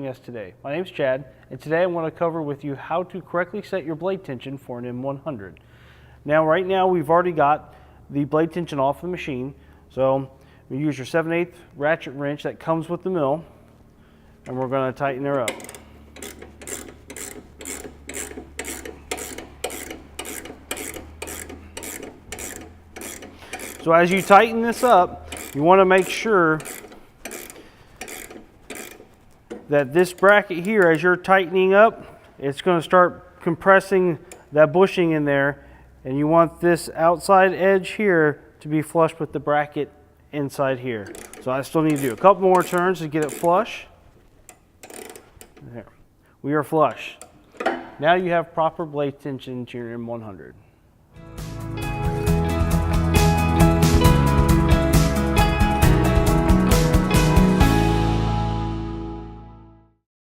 joining us today. My name is Chad, and today I want to cover with you how to correctly set your blade tension for an M100. Now, right now we've already got the blade tension off the machine, so you use your 7/8 ratchet wrench that comes with the mill, and we're going to tighten her up. So as you tighten this up, you want to make sure that this bracket here, as you're tightening up, it's going to start compressing that bushing in there, and you want this outside edge here to be flush with the bracket inside here. So I still need to do a couple more turns to get it flush. There. We are flush. Now you have proper blade tension to your M100.